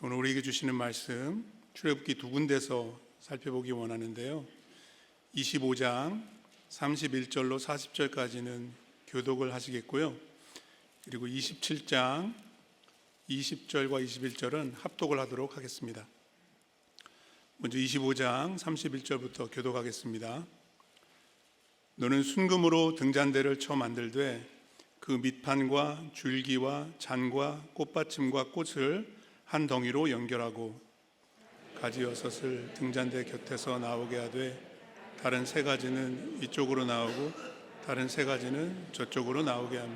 오늘 우리에게 주시는 말씀 출애굽기 두 군데서 살펴보기 원하는데요. 25장 31절로 40절까지는 교독을 하시겠고요. 그리고 27장 20절과 21절은 합독을 하도록 하겠습니다. 먼저 25장 31절부터 교독하겠습니다. 너는 순금으로 등잔대를 쳐 만들되 그 밑판과 줄기와 잔과 꽃받침과 꽃을 한 덩이로 연결하고 가지 여섯을 등잔대 곁에서 나오게 하되 다른 세 가지는 이쪽으로 나오고 다른 세 가지는 저쪽으로 나오게 하며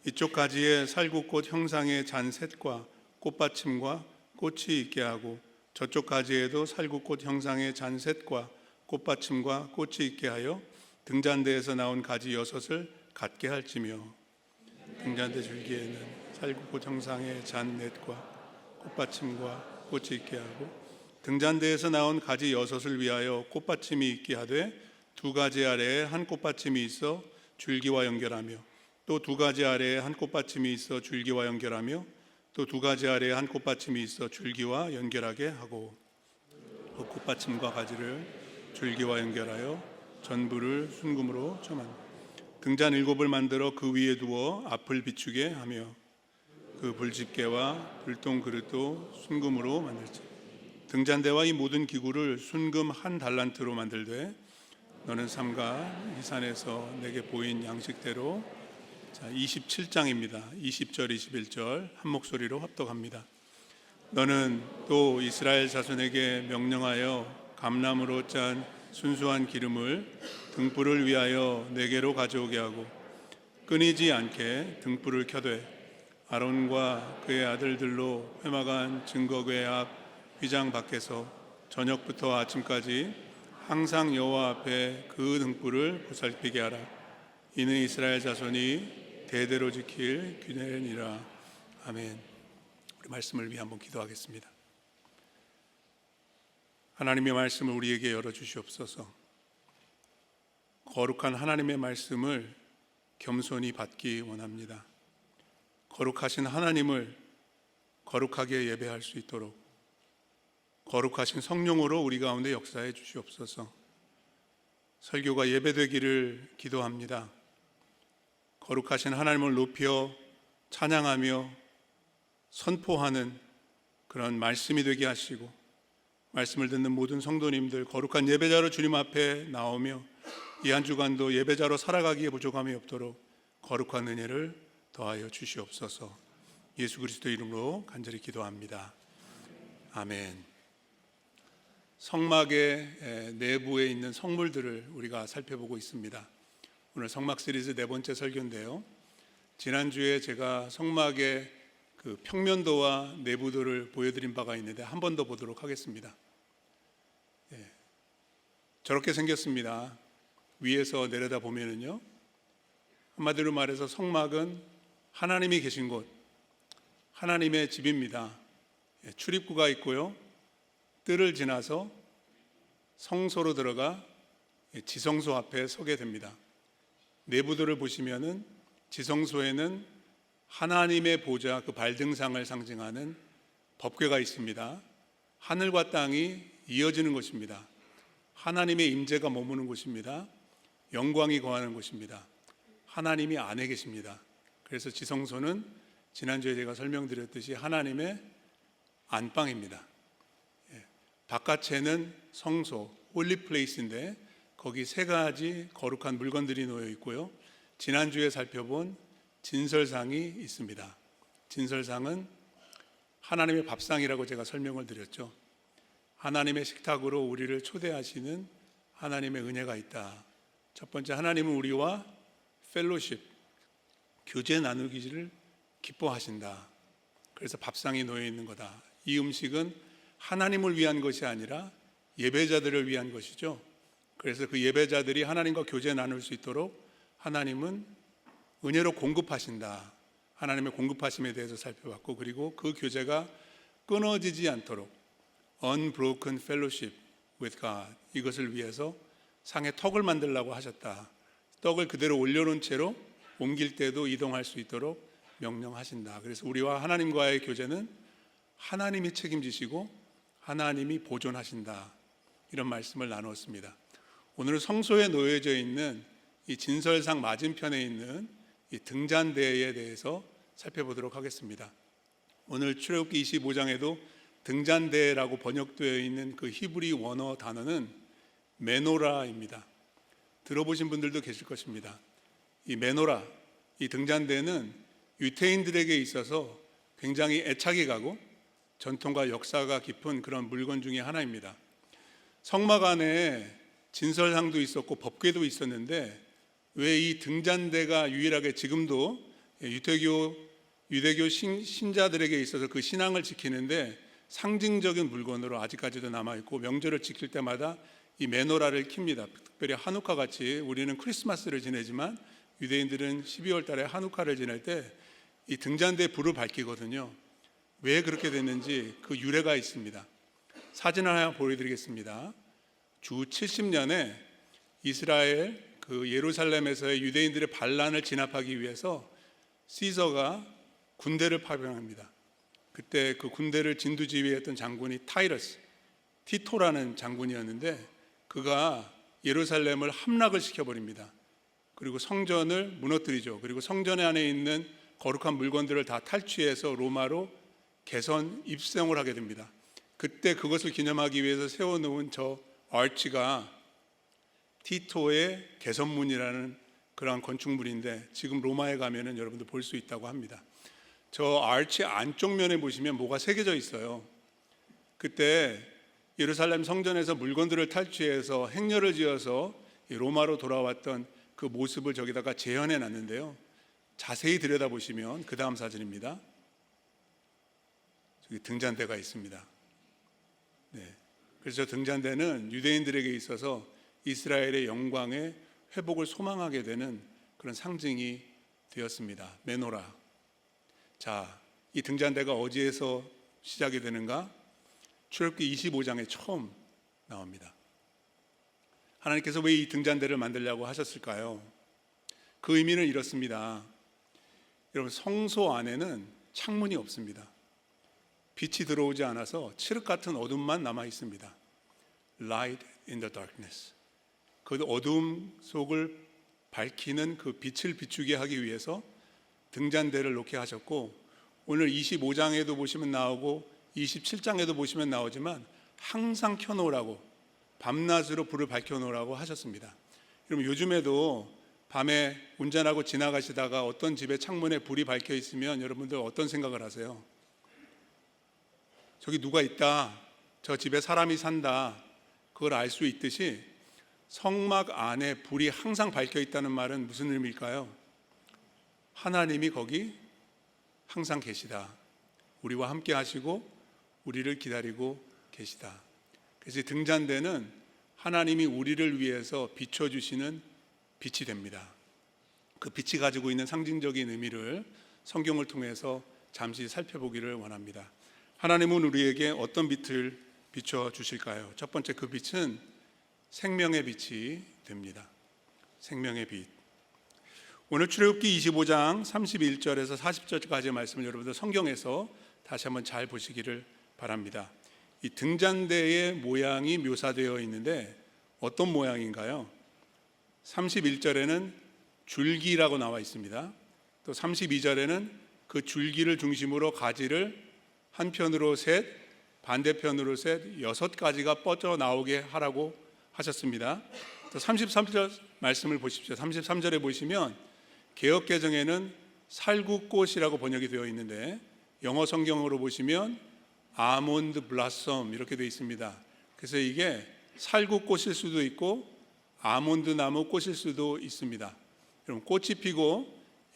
이쪽 가지에 살구꽃 형상의 잔 셋과 꽃받침과 꽃이 있게 하고 저쪽 가지에도 살구꽃 형상의 잔 셋과 꽃받침과 꽃이 있게 하여 등잔대에서 나온 가지 여섯을 갖게 할지며 등잔대 줄기에는 살구꽃 형상의 잔 넷과 꽃받침과 꽃이 있게 하고 등잔대에서 나온 가지 여섯을 위하여 꽃받침이 있게 하되 두 가지 아래에 한 꽃받침이 있어 줄기와 연결하며 또 두 가지 아래에 한 꽃받침이 있어 줄기와 연결하며 또 두 가지 아래에 한 꽃받침이 있어 줄기와 연결하게 하고 그 꽃받침과 가지를 줄기와 연결하여 전부를 순금으로 쳐만 등잔 7을 만들어 그 위에 두어 앞을 비추게 하며 그 불집게와 불똥 그릇도 순금으로 만들지 등잔대와 이 모든 기구를 순금 한 달란트로 만들되 너는 삼가 이 산에서 내게 보인 양식대로 27장입니다. 20절 21절 한 목소리로 합독합니다. 너는 또 이스라엘 자손에게 명령하여 감람으로 짠 순수한 기름을 등불을 위하여 내게로 가져오게 하고 끊이지 않게 등불을 켜되 아론과 그의 아들들로 회막안 증거궤 앞 휘장 밖에서 저녁부터 아침까지 항상 여호와 앞에 그 등불을 보살피게 하라. 이는 이스라엘 자손이 대대로 지킬 규례니라. 아멘. 우리 말씀을 위해 한번 기도하겠습니다. 하나님의 말씀을 우리에게 열어주시옵소서. 거룩한 하나님의 말씀을 겸손히 받기 원합니다. 거룩하신 하나님을 거룩하게 예배할 수 있도록 거룩하신 성령으로 우리 가운데 역사해 주시옵소서. 설교가 예배되기를 기도합니다. 거룩하신 하나님을 높여 찬양하며 선포하는 그런 말씀이 되게 하시고 말씀을 듣는 모든 성도님들 거룩한 예배자로 주님 앞에 나오며 이 한 주간도 예배자로 살아가기에 부족함이 없도록 거룩한 은혜를 더하여 주시옵소서. 예수 그리스도 이름으로 간절히 기도합니다. 아멘. 성막의 내부에 있는 성물들을 우리가 살펴보고 있습니다. 오늘 성막 시리즈 네 번째 설교인데요. 지난주에 제가 성막의 그 평면도와 내부도를 보여드린 바가 있는데 한 번 더 보도록 하겠습니다. 저렇게 생겼습니다. 위에서 내려다 보면은요, 한마디로 말해서 성막은 하나님이 계신 곳, 하나님의 집입니다. 출입구가 있고요, 뜰을 지나서 성소로 들어가 지성소 앞에 서게 됩니다. 내부도를 보시면은 지성소에는 하나님의 보좌, 그 발등상을 상징하는 법궤가 있습니다. 하늘과 땅이 이어지는 곳입니다. 하나님의 임재가 머무는 곳입니다. 영광이 거하는 곳입니다. 하나님이 안에 계십니다. 그래서 지성소는 지난주에 제가 설명드렸듯이 하나님의 안방입니다. 바깥에는 성소, 홀리 플레이스인데 거기 세 가지 거룩한 물건들이 놓여 있고요. 지난주에 살펴본 진설상이 있습니다. 진설상은 하나님의 밥상이라고 제가 설명을 드렸죠. 하나님의 식탁으로 우리를 초대하시는 하나님의 은혜가 있다. 첫 번째, 하나님은 우리와 펠로십, 교제 나누기를 기뻐하신다. 그래서 밥상이 놓여 있는 거다. 이 음식은 하나님을 위한 것이 아니라 예배자들을 위한 것이죠. 그래서 그 예배자들이 하나님과 교제 나눌 수 있도록 하나님은 은혜로 공급하신다. 하나님의 공급하심에 대해서 살펴봤고, 그리고 그 교제가 끊어지지 않도록 Unbroken Fellowship with God, 이것을 위해서 상에 턱을 만들라고 하셨다. 떡을 그대로 올려놓은 채로 옮길 때도 이동할 수 있도록 명령하신다. 그래서 우리와 하나님과의 교제는 하나님이 책임지시고 하나님이 보존하신다, 이런 말씀을 나누었습니다. 오늘은 성소에 놓여져 있는 이 진설상 맞은편에 있는 이 등잔대에 대해서 살펴보도록 하겠습니다. 오늘 출애굽기 25장에도 등잔대라고 번역되어 있는 그 히브리 원어 단어는 메노라입니다. 들어보신 분들도 계실 것입니다. 이 메노라, 이 등잔대는 유대인들에게 있어서 굉장히 애착이 가고 전통과 역사가 깊은 그런 물건 중에 하나입니다. 성막 안에 진설상도 있었고 법궤도 있었는데 왜 이 등잔대가 유일하게 지금도 유대교 신자들에게 있어서 그 신앙을 지키는데 상징적인 물건으로 아직까지도 남아있고, 명절을 지킬 때마다 이 메노라를 킵니다. 특별히 한우카 같이 우리는 크리스마스를 지내지만 유대인들은 12월 달에 한우카를 지낼 때 이 등잔대에 불을 밝히거든요. 왜 그렇게 됐는지 그 유래가 있습니다. 사진을 하나 보여드리겠습니다. 주 70년에 이스라엘 그 예루살렘에서의 유대인들의 반란을 진압하기 위해서 시저가 군대를 파병합니다. 그때 그 군대를 진두지휘했던 장군이 타이러스, 티토라는 장군이었는데 그가 예루살렘을 함락을 시켜버립니다. 그리고 성전을 무너뜨리죠. 그리고 성전 안에 있는 거룩한 물건들을 다 탈취해서 로마로 개선 입성을 하게 됩니다. 그때 그것을 기념하기 위해서 세워놓은 저 아치가 티토의 개선문이라는 그러한 건축물인데 지금 로마에 가면은 여러분들 볼 수 있다고 합니다. 저 아치 안쪽 면에 보시면 뭐가 새겨져 있어요. 그때 예루살렘 성전에서 물건들을 탈취해서 행렬을 지어서 로마로 돌아왔던 그 모습을 저기다가 재현해 놨는데요. 자세히 들여다보시면 그 다음 사진입니다. 저기 등잔대가 있습니다. 네. 그래서 등잔대는 유대인들에게 있어서 이스라엘의 영광의 회복을 소망하게 되는 그런 상징이 되었습니다. 메노라. 자, 이 등잔대가 어디에서 시작이 되는가? 출애굽기 25장에 처음 나옵니다. 하나님께서 왜 이 등잔대를 만들려고 하셨을까요? 그 의미는 이렇습니다. 여러분, 성소 안에는 창문이 없습니다. 빛이 들어오지 않아서 칠흑 같은 어둠만 남아 있습니다. Light in the darkness. 그 어둠 속을 밝히는 그 빛을 비추게 하기 위해서 등잔대를 놓게 하셨고, 오늘 25장에도 보시면 나오고 27장에도 보시면 나오지만 항상 켜놓으라고, 밤낮으로 불을 밝혀놓으라고 하셨습니다. 여러분, 요즘에도 밤에 운전하고 지나가시다가 어떤 집에 창문에 불이 밝혀 있으면 여러분들 어떤 생각을 하세요? 저기 누가 있다, 저 집에 사람이 산다, 그걸 알 수 있듯이 성막 안에 불이 항상 밝혀 있다는 말은 무슨 의미일까요? 하나님이 거기 항상 계시다, 우리와 함께 하시고 우리를 기다리고 계시다. 그래서 등잔대는 하나님이 우리를 위해서 비춰주시는 빛이 됩니다. 그 빛이 가지고 있는 상징적인 의미를 성경을 통해서 잠시 살펴보기를 원합니다. 하나님은 우리에게 어떤 빛을 비춰주실까요? 첫 번째, 그 빛은 생명의 빛이 됩니다. 생명의 빛. 오늘 출애굽기 25장 31절에서 40절까지의 말씀을 여러분들 성경에서 다시 한번 잘 보시기를 바랍니다. 이 등잔대의 모양이 묘사되어 있는데 어떤 모양인가요? 31절에는 줄기라고 나와 있습니다. 또 32절에는 그 줄기를 중심으로 가지를 한편으로 셋, 반대편으로 셋, 6가지가 뻗어 나오게 하라고 하셨습니다. 또 33절 말씀을 보십시오. 33절에 보시면 개역개정에는 살구꽃이라고 번역이 되어 있는데 영어 성경으로 보시면 아몬드 블라썸 이렇게 되어 있습니다. 그래서 이게 살구꽃일 수도 있고 아몬드 나무 꽃일 수도 있습니다. 여러분, 꽃이 피고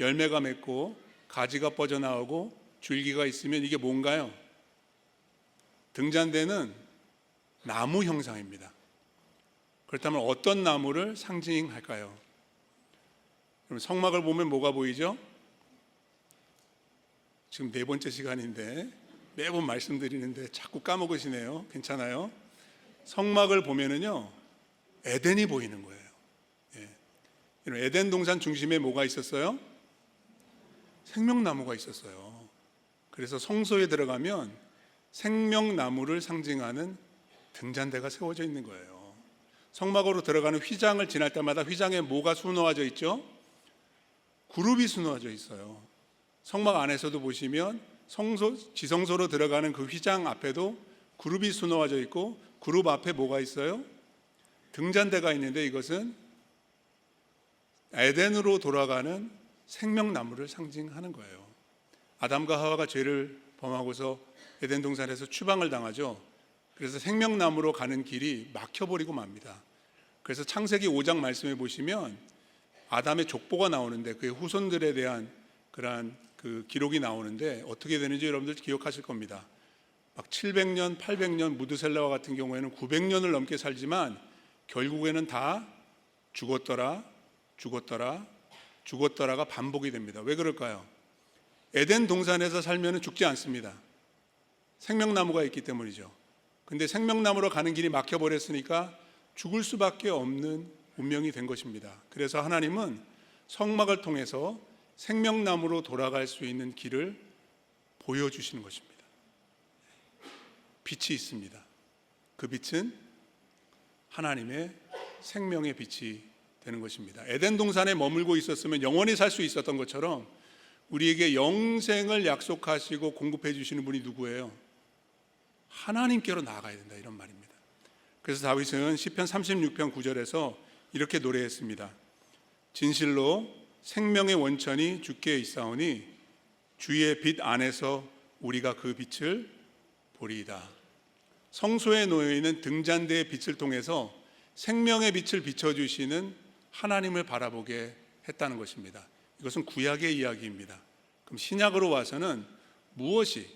열매가 맺고 가지가 뻗어나오고 줄기가 있으면 이게 뭔가요? 등잔대는 나무 형상입니다. 그렇다면 어떤 나무를 상징할까요? 여러분, 성막을 보면 뭐가 보이죠? 지금 4번째 시간인데 매번 말씀드리는데 자꾸 까먹으시네요. 괜찮아요? 성막을 보면은요, 에덴이 보이는 거예요. 예. 에덴 동산 중심에 뭐가 있었어요? 생명나무가 있었어요. 그래서 성소에 들어가면 생명나무를 상징하는 등잔대가 세워져 있는 거예요. 성막으로 들어가는 휘장을 지날 때마다 휘장에 뭐가 수놓아져 있죠? 그룹이 수놓아져 있어요. 성막 안에서도 보시면 지성소로 들어가는 그 휘장 앞에도 그룹이 수놓아져 있고, 그룹 앞에 뭐가 있어요? 등잔대가 있는데, 이것은 에덴으로 돌아가는 생명나무를 상징하는 거예요. 아담과 하와가 죄를 범하고서 에덴 동산에서 추방을 당하죠. 그래서 생명나무로 가는 길이 막혀버리고 맙니다. 그래서 창세기 5장 말씀에 보시면 아담의 족보가 나오는데, 그의 후손들에 대한 그러한 그 기록이 나오는데, 어떻게 되는지 여러분들 기억하실 겁니다. 막 700년, 800년, 무드셀라와 같은 경우에는 900년을 넘게 살지만 결국에는 다 죽었더라가 반복이 됩니다. 왜 그럴까요? 에덴 동산에서 살면 죽지 않습니다. 생명나무가 있기 때문이죠. 근데 생명나무로 가는 길이 막혀버렸으니까 죽을 수밖에 없는 운명이 된 것입니다. 그래서 하나님은 성막을 통해서 생명나무로 돌아갈 수 있는 길을 보여주시는 것입니다. 빛이 있습니다. 그 빛은 하나님의 생명의 빛이 되는 것입니다. 에덴 동산에 머물고 있었으면 영원히 살 수 있었던 것처럼 우리에게 영생을 약속하시고 공급해 주시는 분이 누구예요? 하나님께로 나아가야 된다, 이런 말입니다. 그래서 다윗은 시편 36편 9절에서 이렇게 노래했습니다. 진실로 생명의 원천이 주께 있사오니 주의 빛 안에서 우리가 그 빛을 보리이다. 성소에 놓여있는 등잔대의 빛을 통해서 생명의 빛을 비춰주시는 하나님을 바라보게 했다는 것입니다. 이것은 구약의 이야기입니다. 그럼 신약으로 와서는 무엇이,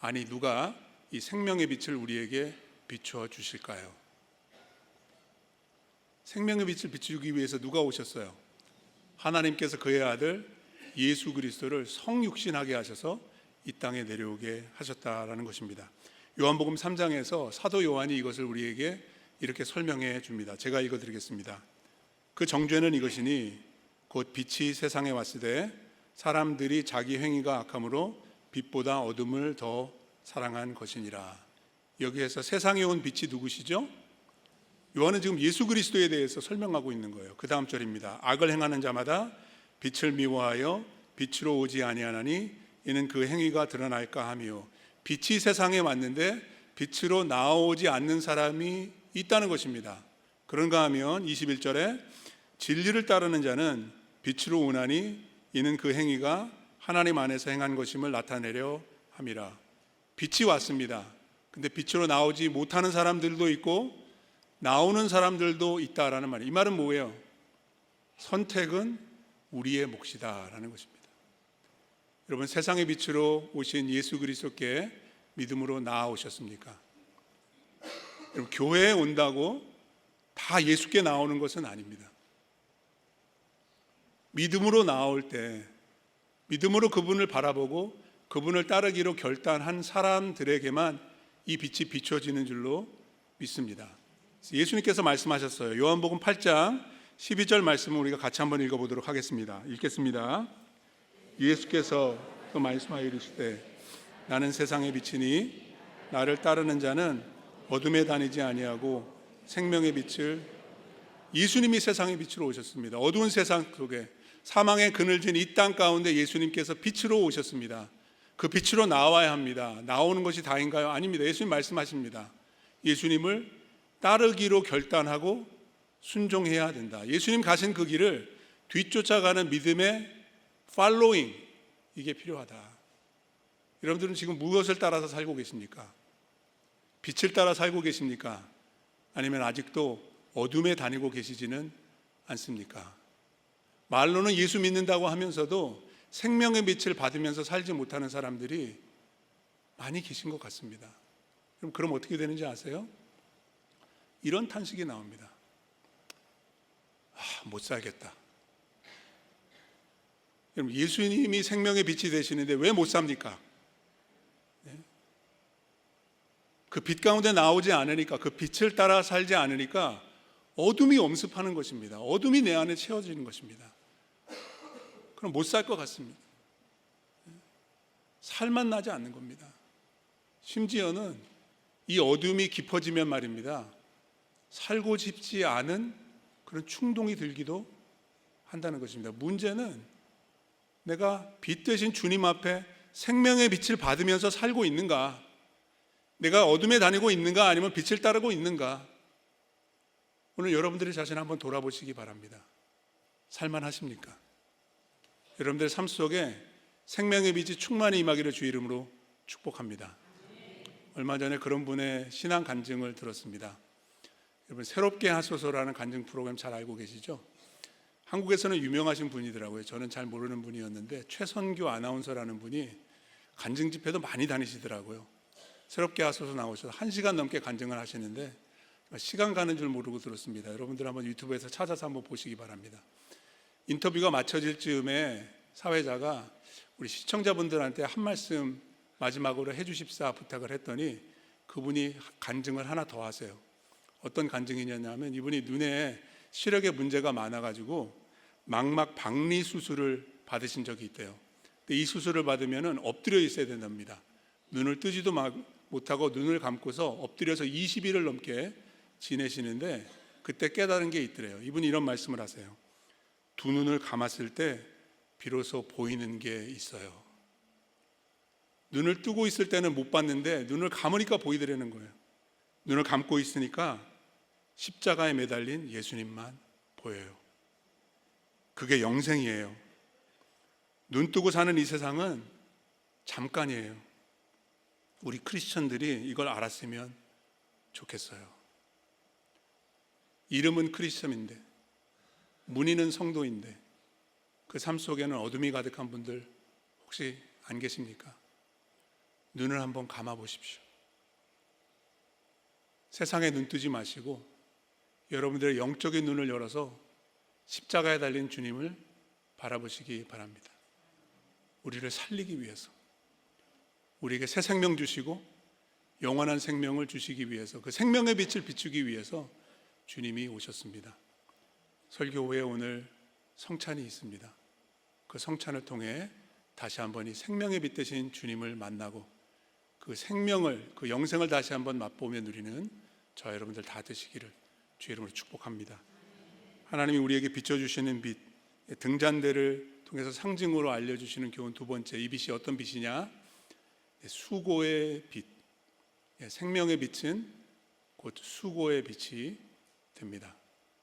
아니 누가 이 생명의 빛을 우리에게 비춰 주실까요? 생명의 빛을 비추기 위해서 누가 오셨어요? 하나님께서 그의 아들 예수 그리스도를 성육신하게 하셔서 이 땅에 내려오게 하셨다라는 것입니다. 요한복음 3장에서 사도 요한이 이것을 우리에게 이렇게 설명해 줍니다. 제가 읽어드리겠습니다. 그 정죄는 이것이니 곧 빛이 세상에 왔으되 사람들이 자기 행위가 악함으로 빛보다 어둠을 더 사랑한 것이니라. 여기에서 세상에 온 빛이 누구시죠? 요한은 지금 예수 그리스도에 대해서 설명하고 있는 거예요. 그 다음 절입니다. 악을 행하는 자마다 빛을 미워하여 빛으로 오지 아니하나니 이는 그 행위가 드러날까 하며, 빛이 세상에 왔는데 빛으로 나오지 않는 사람이 있다는 것입니다. 그런가 하면 21절에 진리를 따르는 자는 빛으로 오나니 이는 그 행위가 하나님 안에서 행한 것임을 나타내려 함이라. 빛이 왔습니다. 근데 빛으로 나오지 못하는 사람들도 있고 나오는 사람들도 있다라는 말이에요. 이 말은 뭐예요? 선택은 우리의 몫이다라는 것입니다. 여러분, 세상의 빛으로 오신 예수 그리스도께 믿음으로 나아오셨습니까? 여러분, 교회에 온다고 다 예수께 나오는 것은 아닙니다. 믿음으로 나올 때, 믿음으로 그분을 바라보고 그분을 따르기로 결단한 사람들에게만 이 빛이 비춰지는 줄로 믿습니다. 예수님께서 말씀하셨어요. 요한복음 8장 12절 말씀을 우리가 같이 한번 읽어보도록 하겠습니다. 읽겠습니다. 예수께서 또 말씀하여 이르시되 나는 세상의 빛이니 나를 따르는 자는 어둠에 다니지 아니하고 생명의 빛을. 예수님이 세상의 빛으로 오셨습니다. 어두운 세상 속에 사망의 그늘진 이 땅 가운데 예수님께서 빛으로 오셨습니다. 그 빛으로 나와야 합니다. 나오는 것이 다인가요? 아닙니다. 예수님 말씀하십니다. 예수님을 따르기로 결단하고 순종해야 된다. 예수님 가신 그 길을 뒤쫓아가는 믿음의 팔로잉, 이게 필요하다. 여러분들은 지금 무엇을 따라서 살고 계십니까? 빛을 따라 살고 계십니까? 아니면 아직도 어둠에 다니고 계시지는 않습니까? 말로는 예수 믿는다고 하면서도 생명의 빛을 받으면서 살지 못하는 사람들이 많이 계신 것 같습니다. 그럼 어떻게 되는지 아세요? 이런 탄식이 나옵니다. 못 살겠다. 여러분, 예수님이 생명의 빛이 되시는데 왜 못 삽니까? 그 빛 가운데 나오지 않으니까, 그 빛을 따라 살지 않으니까 어둠이 엄습하는 것입니다. 어둠이 내 안에 채워지는 것입니다. 그럼 못 살 것 같습니다. 살만 나지 않는 겁니다. 심지어는 이 어둠이 깊어지면 말입니다, 살고 싶지 않은 그런 충동이 들기도 한다는 것입니다. 문제는 내가 빛 대신 주님 앞에 생명의 빛을 받으면서 살고 있는가, 내가 어둠에 다니고 있는가, 아니면 빛을 따르고 있는가. 오늘 여러분들의 자신을 한번 돌아보시기 바랍니다. 살만하십니까? 여러분들의 삶 속에 생명의 빛이 충만히 임하기를 주의 이름으로 축복합니다. 얼마 전에 그런 분의 신앙 간증을 들었습니다. 여러분, 새롭게 하소서라는 간증 프로그램 잘 알고 계시죠? 한국에서는 유명하신 분이더라고요. 저는 잘 모르는 분이었는데 최선교 아나운서라는 분이 간증 집회도 많이 다니시더라고요. 새롭게 하소서 나오셔서 1시간 넘게 간증을 하시는데 시간 가는 줄 모르고 들었습니다. 여러분들 한번 유튜브에서 찾아서 한번 보시기 바랍니다. 인터뷰가 마쳐질 즈음에 사회자가 우리 시청자분들한테 한 말씀 마지막으로 해주십사 부탁을 했더니 그분이 간증을 하나 더 하세요. 어떤 간증이냐면 이분이 눈에 시력에 문제가 많아가지고 망막 박리 수술을 받으신 적이 있대요. 근데 이 수술을 받으면 엎드려 있어야 된답니다. 눈을 뜨지도 못하고 눈을 감고서 엎드려서 20일을 넘게 지내시는데 그때 깨달은 게 있더래요. 이분이 이런 말씀을 하세요. 두 눈을 감았을 때 비로소 보이는 게 있어요. 눈을 뜨고 있을 때는 못 봤는데 눈을 감으니까 보이더라는 거예요. 눈을 감고 있으니까 십자가에 매달린 예수님만 보여요. 그게 영생이에요. 눈 뜨고 사는 이 세상은 잠깐이에요. 우리 크리스천들이 이걸 알았으면 좋겠어요. 이름은 크리스천인데, 문의는 성도인데 그 삶 속에는 어둠이 가득한 분들 혹시 안 계십니까? 눈을 한번 감아 보십시오. 세상에 눈 뜨지 마시고 여러분들의 영적인 눈을 열어서 십자가에 달린 주님을 바라보시기 바랍니다. 우리를 살리기 위해서, 우리에게 새 생명 주시고 영원한 생명을 주시기 위해서, 그 생명의 빛을 비추기 위해서 주님이 오셨습니다. 설교 후에 오늘 성찬이 있습니다. 그 성찬을 통해 다시 한번 이 생명의 빛 되신 주님을 만나고 그 생명을, 그 영생을 다시 한번 맛보며 누리는 저와 여러분들 다 되시기를 주의 이름으로 축복합니다. 하나님이 우리에게 비춰주시는 빛, 등잔대를 통해서 상징으로 알려주시는 교훈 두 번째, 이 빛이 어떤 빛이냐? 수고의 빛. 생명의 빛은 곧 수고의 빛이 됩니다.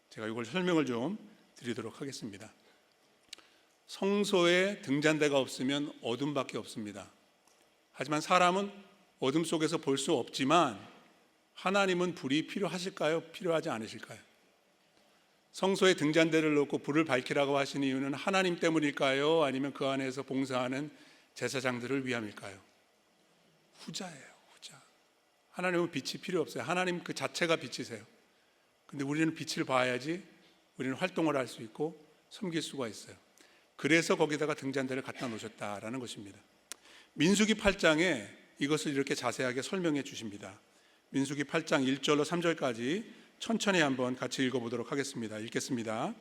제가 이걸 설명을 좀 드리도록 하겠습니다. 성소에 등잔대가 없으면 어둠밖에 없습니다. 하지만 사람은 어둠 속에서 볼 수 없지만 하나님은 불이 필요하실까요? 필요하지 않으실까요? 성소에 등잔대를 놓고 불을 밝히라고 하신 이유는 하나님 때문일까요? 아니면 그 안에서 봉사하는 제사장들을 위함일까요? 후자예요, 후자. 하나님은 빛이 필요 없어요. 하나님 그 자체가 빛이세요. 근데 우리는 빛을 봐야지 우리는 활동을 할 수 있고 섬길 수가 있어요. 그래서 거기다가 등잔대를 갖다 놓으셨다라는 것입니다. 민수기 8장에 이것을 이렇게 자세하게 설명해 주십니다. 민수기 8장 1절로 3절까지 천천히 한번 같이 읽어보도록 하겠습니다. 읽겠습니다.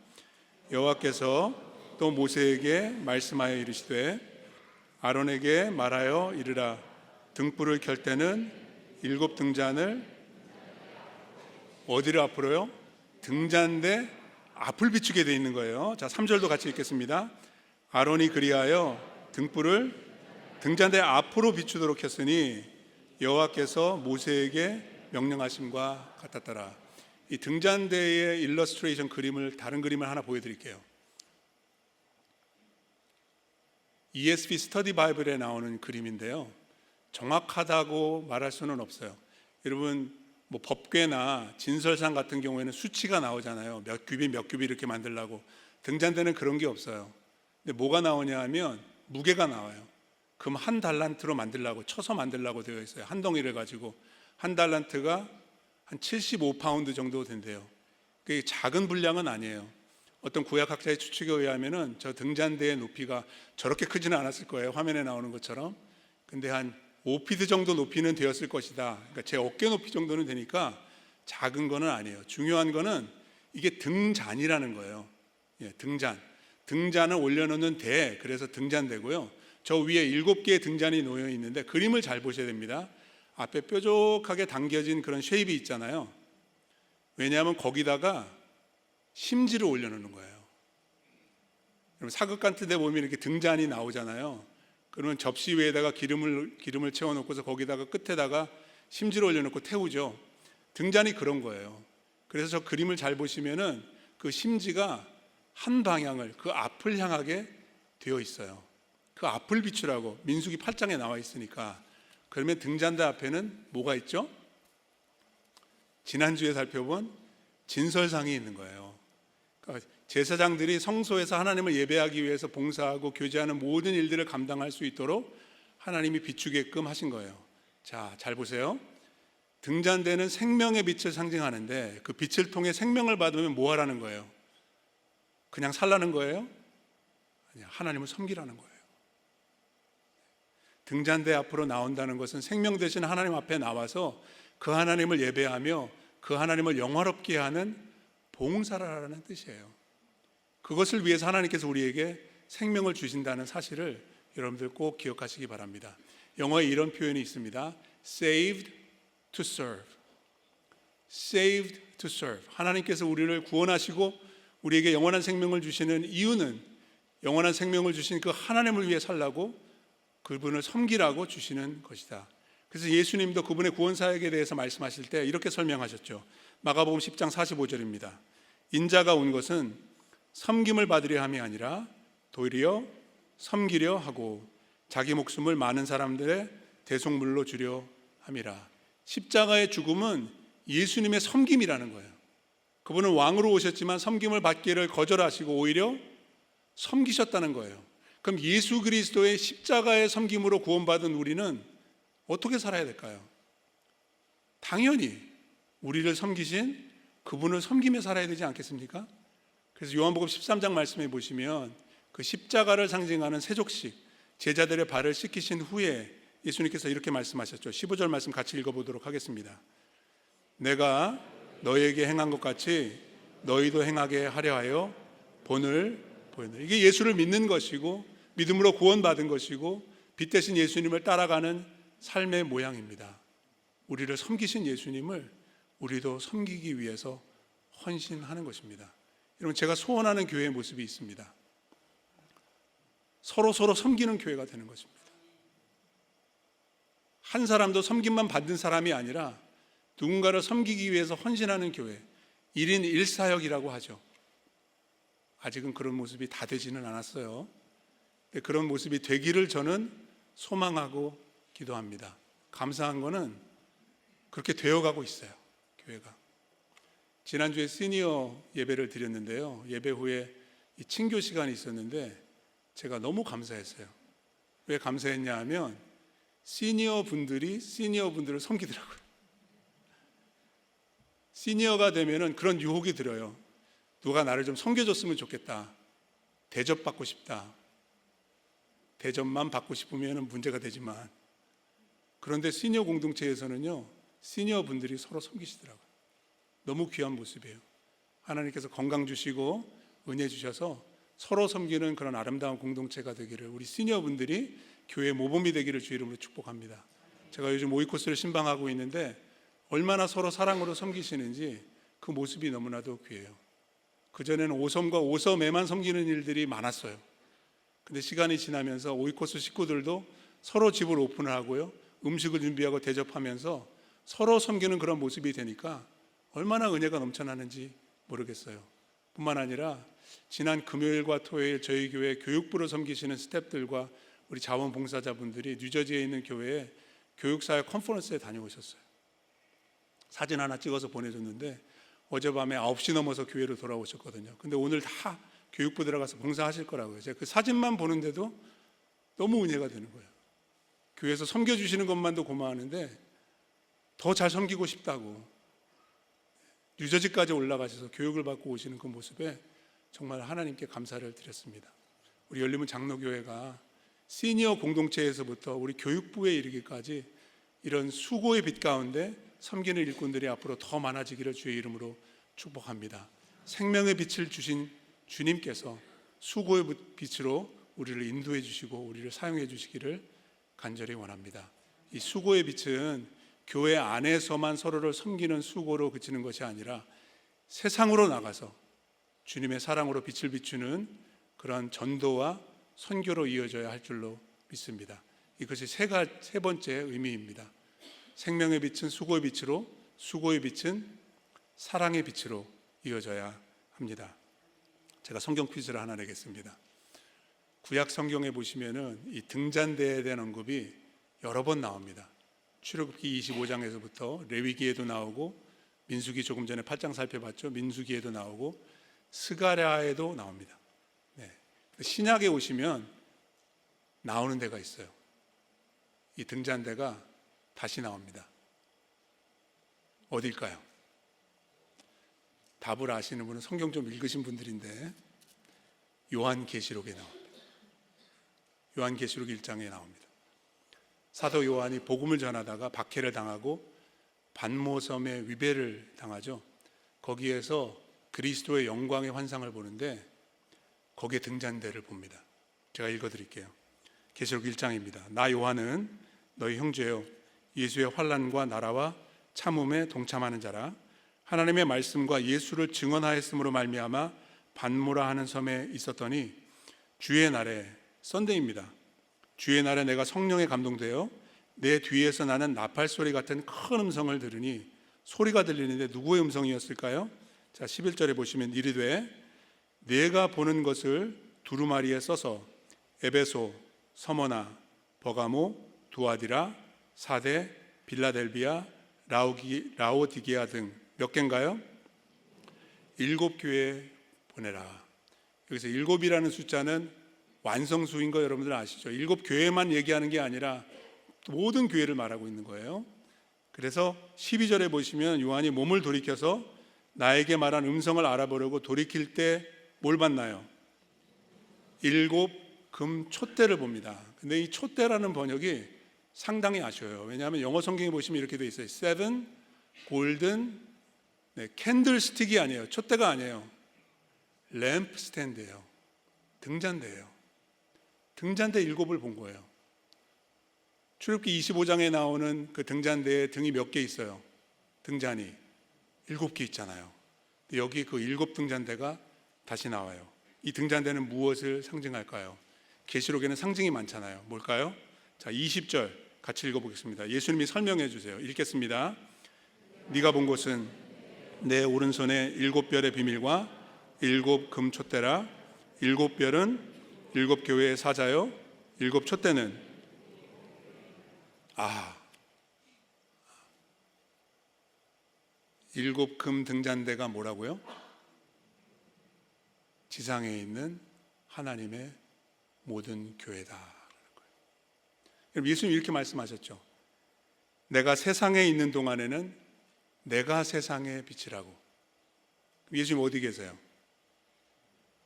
여호와께서 또 모세에게 말씀하여 이르시되 아론에게 말하여 이르라 등불을 켤 때는 7 등잔을 어디를 앞으로요? 등잔대 앞을 비추게 되어 있는 거예요. 자, 3절도 같이 읽겠습니다. 아론이 그리하여 등불을 등잔대 앞으로 비추도록 했으니 여호와께서 모세에게 명령하심과 같았더라. 이 등잔대의 일러스트레이션 그림을, 다른 그림을 하나 보여드릴게요. ESV 스터디 바이블에 나오는 그림인데요, 정확하다고 말할 수는 없어요. 여러분 뭐 법궤나 진설상 같은 경우에는 수치가 나오잖아요. 몇 규비 몇 규비 이렇게 만들려고. 등잔대는 그런 게 없어요. 근데 뭐가 나오냐 하면 무게가 나와요. 금 1달란트로 만들려고, 쳐서 만들려고 되어 있어요. 한 덩이를 가지고. 1달란트가 한 75파운드 정도 된대요. 그게 작은 분량은 아니에요. 어떤 구약학자의 추측에 의하면은 저 등잔대의 높이가 저렇게 크지는 않았을 거예요. 화면에 나오는 것처럼. 근데 한 5피트 정도 높이는 되었을 것이다. 그러니까 제 어깨 높이 정도는 되니까 작은 거는 아니에요. 중요한 거는 이게 등잔이라는 거예요. 예, 등잔. 등잔을 올려놓는 대, 그래서 등잔대고요. 저 위에 7개의 등잔이 놓여 있는데 그림을 잘 보셔야 됩니다. 앞에 뾰족하게 당겨진 그런 쉐입이 있잖아요. 왜냐하면 거기다가 심지를 올려놓는 거예요. 그럼 사극 같은 데 보면 이렇게 등잔이 나오잖아요. 그러면 접시 위에다가 기름을 채워놓고서 거기다가 끝에다가 심지를 올려놓고 태우죠. 등잔이 그런 거예요. 그래서 저 그림을 잘 보시면은 그 심지가 한 방향을, 그 앞을 향하게 되어 있어요. 그 앞을 비추라고 민수기 8장에 나와 있으니까. 그러면 등잔대 앞에는 뭐가 있죠? 지난주에 살펴본 진설상이 있는 거예요. 그러니까 제사장들이 성소에서 하나님을 예배하기 위해서 봉사하고 교제하는 모든 일들을 감당할 수 있도록 하나님이 비추게끔 하신 거예요. 자, 잘 보세요. 등잔대는 생명의 빛을 상징하는데 그 빛을 통해 생명을 받으면 뭐 하라는 거예요? 그냥 살라는 거예요? 아니야, 하나님을 섬기라는 거예요. 등잔대 앞으로 나온다는 것은 생명 대신 하나님 앞에 나와서 그 하나님을 예배하며 그 하나님을 영화롭게 하는 봉사라는 뜻이에요. 그것을 위해서 하나님께서 우리에게 생명을 주신다는 사실을 여러분들 꼭 기억하시기 바랍니다. 영어에 이런 표현이 있습니다. Saved to serve. Saved to serve. 하나님께서 우리를 구원하시고 우리에게 영원한 생명을 주시는 이유는 영원한 생명을 주신 그 하나님을 위해 살라고, 그분을 섬기라고 주시는 것이다. 그래서 예수님도 그분의 구원 사역에 대해서 말씀하실 때 이렇게 설명하셨죠. 마가복음 10장 45절입니다. 인자가 온 것은 섬김을 받으려 함이 아니라 도리어 섬기려 하고 자기 목숨을 많은 사람들의 대속물로 주려 함이라. 십자가의 죽음은 예수님의 섬김이라는 거예요. 그분은 왕으로 오셨지만 섬김을 받기를 거절하시고 오히려 섬기셨다는 거예요. 그럼 예수 그리스도의 십자가의 섬김으로 구원받은 우리는 어떻게 살아야 될까요? 당연히 우리를 섬기신 그분을 섬기며 살아야 되지 않겠습니까? 그래서 요한복음 13장 말씀에 보시면 그 십자가를 상징하는 세족식, 제자들의 발을 씻기신 후에 예수님께서 이렇게 말씀하셨죠. 15절 말씀 같이 읽어보도록 하겠습니다. 내가 너에게 행한 것 같이 너희도 행하게 하려 하여 본을 보였노라. 이게 예수를 믿는 것이고 믿음으로 구원받은 것이고 빛 대신 예수님을 따라가는 삶의 모양입니다. 우리를 섬기신 예수님을 우리도 섬기기 위해서 헌신하는 것입니다. 여러분, 제가 소원하는 교회의 모습이 있습니다. 서로 섬기는 교회가 되는 것입니다. 한 사람도 섬김만 받는 사람이 아니라 누군가를 섬기기 위해서 헌신하는 교회, 1인 1사역이라고 하죠. 아직은 그런 모습이 다 되지는 않았어요. 그런 모습이 되기를 저는 소망하고 기도합니다. 감사한 거는 그렇게 되어가고 있어요, 교회가. 지난주에 시니어 예배를 드렸는데요. 예배 후에 이 친교 시간이 있었는데 제가 너무 감사했어요. 왜 감사했냐 하면 시니어 분들이 시니어 분들을 섬기더라고요. 시니어가 되면은 그런 유혹이 들어요. 누가 나를 좀 섬겨줬으면 좋겠다. 대접받고 싶다. 대접만 받고 싶으면 문제가 되지만, 그런데 시니어 공동체에서는요, 시니어 분들이 서로 섬기시더라고요. 너무 귀한 모습이에요. 하나님께서 건강 주시고 은혜 주셔서 서로 섬기는 그런 아름다운 공동체가 되기를, 우리 시니어 분들이 교회 모범이 되기를 주 이름으로 축복합니다. 제가 요즘 오이코스를 신방하고 있는데 얼마나 서로 사랑으로 섬기시는지 그 모습이 너무나도 귀해요. 그전에는 오섬과 오섬에만 섬기는 일들이 많았어요. 근데 시간이 지나면서 오이코스 식구들도 서로 집을 오픈을 하고요, 음식을 준비하고 대접하면서 서로 섬기는 그런 모습이 되니까 얼마나 은혜가 넘쳐나는지 모르겠어요. 뿐만 아니라 지난 금요일과 토요일 저희 교회 교육부를 섬기시는 스태프들과 우리 자원봉사자분들이 뉴저지에 있는 교회에 교육사역 컨퍼런스에 다녀오셨어요. 사진 하나 찍어서 보내줬는데 어젯밤에 9시 넘어서 교회로 돌아오셨거든요. 근데 오늘 다 교육부 들어가서 봉사하실 거라고요. 제가 그 사진만 보는데도 너무 은혜가 되는 거예요. 교회에서 섬겨주시는 것만도 고마워하는데 더 잘 섬기고 싶다고 뉴저지까지 올라가셔서 교육을 받고 오시는 그 모습에 정말 하나님께 감사를 드렸습니다. 우리 열림은 장로교회가 시니어 공동체에서부터 우리 교육부에 이르기까지 이런 수고의 빛 가운데 섬기는 일꾼들이 앞으로 더 많아지기를 주의 이름으로 축복합니다. 생명의 빛을 주신 주님께서 수고의 빛으로 우리를 인도해 주시고 우리를 사용해 주시기를 간절히 원합니다. 이 수고의 빛은 교회 안에서만 서로를 섬기는 수고로 그치는 것이 아니라 세상으로 나가서 주님의 사랑으로 빛을 비추는 그런 전도와 선교로 이어져야 할 줄로 믿습니다. 이것이 세 번째 의미입니다. 생명의 빛은 수고의 빛으로, 수고의 빛은 사랑의 빛으로 이어져야 합니다. 제가 성경 퀴즈를 하나 내겠습니다. 구약 성경에 보시면은 이 등잔대에 대한 언급이 여러 번 나옵니다. 출애굽기 25장에서부터 레위기에도 나오고, 민수기 조금 전에 8장 살펴봤죠. 민수기에도 나오고, 스가랴에도 나옵니다. 네. 신약에 오시면 나오는 데가 있어요. 이 등잔대가 다시 나옵니다. 어딜까요? 답을 아시는 분은 성경 좀 읽으신 분들인데, 요한계시록에 나옵니다. 요한계시록 1장에 나옵니다. 사도 요한이 복음을 전하다가 박해를 당하고 반모섬에 위배를 당하죠. 거기에서 그리스도의 영광의 환상을 보는데 거기에 등잔대를 봅니다. 제가 읽어드릴게요. 계시록 1장입니다. 나 요한은 너희 형제요 예수의 환난과 나라와 참음에 동참하는 자라. 하나님의 말씀과 예수를 증언하였으므로 말미암아 반모라 하는 섬에 있었더니 주의 날에, 썬데이입니다. 주의 날에 내가 성령에 감동되어 내 뒤에서 나는 나팔 소리 같은 큰 음성을 들으니, 소리가 들리는데 누구의 음성이었을까요? 자, 11절에 보시면 이르되 내가 보는 것을 두루마리에 써서 에베소, 서머나, 버가모, 두아디라, 사대, 빌라델비아, 라오디게아 등 몇 개인가요? 7교회에 보내라. 여기서 7이라는 숫자는 완성수인 거 여러분들 아시죠? 7교회만 얘기하는 게 아니라 모든 교회를 말하고 있는 거예요. 그래서 12절에 보시면 요한이 몸을 돌이켜서 나에게 말한 음성을 알아보려고 돌이킬 때 뭘 봤나요? 7 금 촛대를 봅니다. 근데 이 촛대라는 번역이 상당히 아쉬워요. 왜냐하면 영어 성경에 보시면 이렇게 돼 있어요. 7 골든 캔들스틱이 아니에요. 촛대가 아니에요. 램프 스탠드예요. 등잔대예요. 등잔대 7을 본 거예요. 출애굽기 25장에 나오는 그 등잔대에 등이 몇 개 있어요? 등잔이 7개 있잖아요. 여기 그 7등잔대가 다시 나와요. 이 등잔대는 무엇을 상징할까요? 계시록에는 상징이 많잖아요. 뭘까요? 자, 20절 같이 읽어보겠습니다. 예수님이 설명해 주세요. 읽겠습니다. 네가 본 것은 내 오른손에 7별의 비밀과 7 금촛대라. 7별은 7교회의 사자요, 7 촛대는 7 금 등잔대가 뭐라고요? 지상에 있는 하나님의 모든 교회다. 그럼 예수님이 이렇게 말씀하셨죠. 내가 세상에 있는 동안에는 내가 세상의 빛이라고. 예수님 어디 계세요?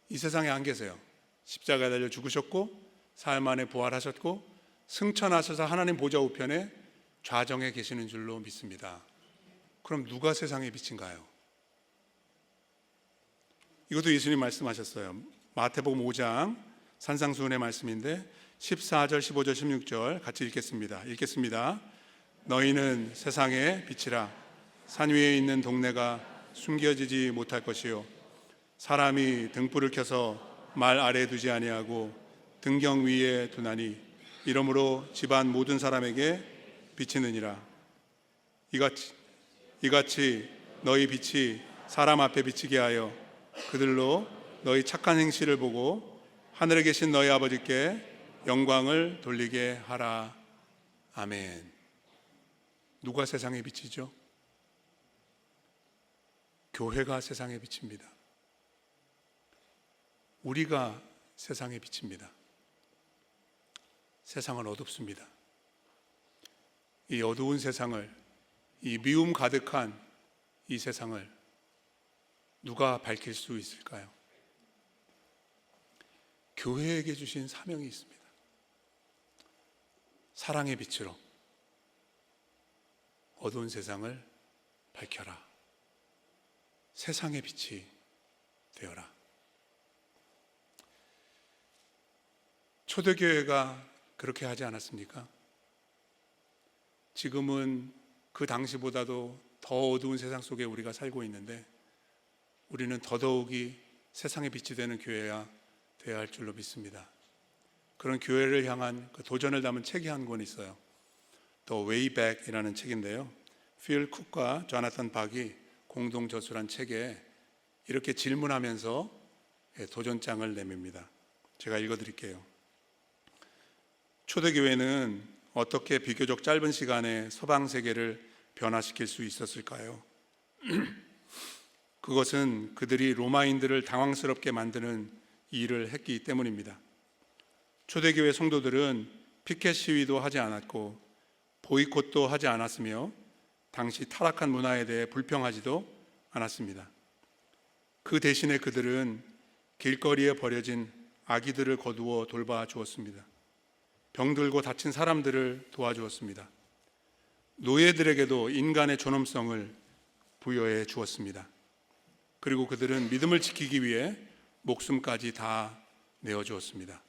이 세상에 안 계세요. 십자가에 달려 죽으셨고 사흘 만에 부활하셨고 승천하셔서 하나님 보좌 우편에 좌정에 계시는 줄로 믿습니다. 그럼 누가 세상의 빛인가요? 이것도 예수님 말씀하셨어요. 마태복음 5장 산상수훈의 말씀인데 14절, 15절, 16절 같이 읽겠습니다. 너희는 세상의 빛이라. 산 위에 있는 동네가 숨겨지지 못할 것이요 사람이 등불을 켜서 말 아래에 두지 아니하고 등경 위에 두나니 이러므로 집안 모든 사람에게 비치느니라. 이같이 너희 빛이 사람 앞에 비치게 하여 그들로 너희 착한 행실을 보고 하늘에 계신 너희 아버지께 영광을 돌리게 하라. 아멘. 누가 세상에 비치죠? 교회가 세상에 비칩니다. 우리가 세상에 비칩니다. 세상은 어둡습니다. 이 어두운 세상을, 이 미움 가득한 이 세상을 누가 밝힐 수 있을까요? 교회에게 주신 사명이 있습니다. 사랑의 빛으로 어두운 세상을 밝혀라. 세상의 빛이 되어라. 초대교회가 그렇게 하지 않았습니까? 지금은 그 당시보다도 더 어두운 세상 속에 우리가 살고 있는데 우리는 더더욱이 세상의 빛이 되는 교회가 되어야 할 줄로 믿습니다. 그런 교회를 향한 그 도전을 담은 책이 한 권 있어요. The Way Back이라는 책인데요. 필 쿡과 조나탄 박이 공동 저술한 책에 이렇게 질문하면서 도전장을 내밉니다. 제가 읽어드릴게요. 초대교회는 어떻게 비교적 짧은 시간에 서방 세계를 변화시킬 수 있었을까요? 그것은 그들이 로마인들을 당황스럽게 만드는 일을 했기 때문입니다. 초대교회 성도들은 피켓 시위도 하지 않았고 보이콧도 하지 않았으며 당시 타락한 문화에 대해 불평하지도 않았습니다. 그 대신에 그들은 길거리에 버려진 아기들을 거두어 돌봐 주었습니다. 병들고 다친 사람들을 도와주었습니다. 노예들에게도 인간의 존엄성을 부여해 주었습니다. 그리고 그들은 믿음을 지키기 위해 목숨까지 다 내어주었습니다.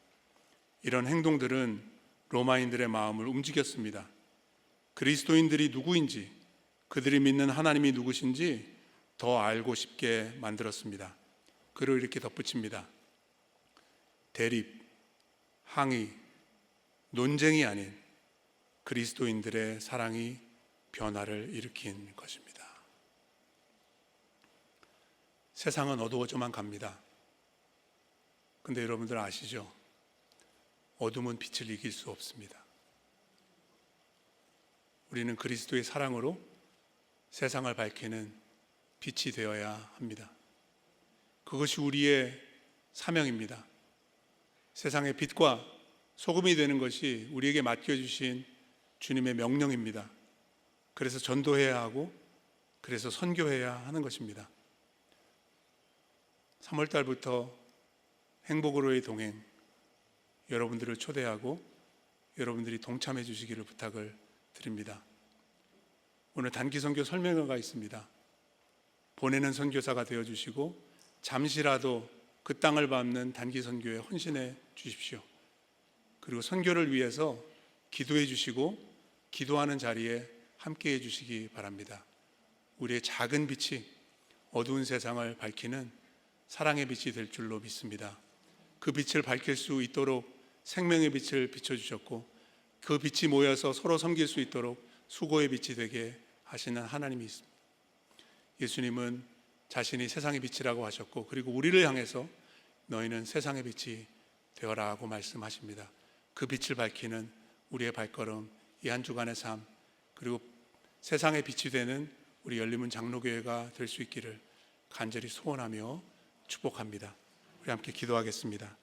이런 행동들은 로마인들의 마음을 움직였습니다. 그리스도인들이 누구인지, 그들이 믿는 하나님이 누구신지 더 알고 싶게 만들었습니다. 그리고 이렇게 덧붙입니다. 대립, 항의, 논쟁이 아닌 그리스도인들의 사랑이 변화를 일으킨 것입니다. 세상은 어두워져만 갑니다. 근데 여러분들 아시죠? 어둠은 빛을 이길 수 없습니다. 우리는 그리스도의 사랑으로 세상을 밝히는 빛이 되어야 합니다. 그것이 우리의 사명입니다. 세상의 빛과 소금이 되는 것이 우리에게 맡겨주신 주님의 명령입니다. 그래서 전도해야 하고 그래서 선교해야 하는 것입니다. 3월 달부터 행복으로의 동행 여러분들을 초대하고 여러분들이 동참해 주시기를 부탁을 드립니다. 오늘 단기 선교 설명회가 있습니다. 보내는 선교사가 되어 주시고 잠시라도 그 땅을 밟는 단기 선교에 헌신해 주십시오. 그리고 선교를 위해서 기도해 주시고 기도하는 자리에 함께 해 주시기 바랍니다. 우리의 작은 빛이 어두운 세상을 밝히는 사랑의 빛이 될 줄로 믿습니다. 그 빛을 밝힐 수 있도록 생명의 빛을 비춰주셨고 그 빛이 모여서 서로 섬길 수 있도록 수고의 빛이 되게 하시는 하나님이 있습니다. 예수님은 자신이 세상의 빛이라고 하셨고 그리고 우리를 향해서 너희는 세상의 빛이 되어라 하고 말씀하십니다. 그 빛을 밝히는 우리의 발걸음, 이 한 주간의 삶, 그리고 세상의 빛이 되는 우리 열림은 장로교회가 될 수 있기를 간절히 소원하며 축복합니다. 우리 함께 기도하겠습니다.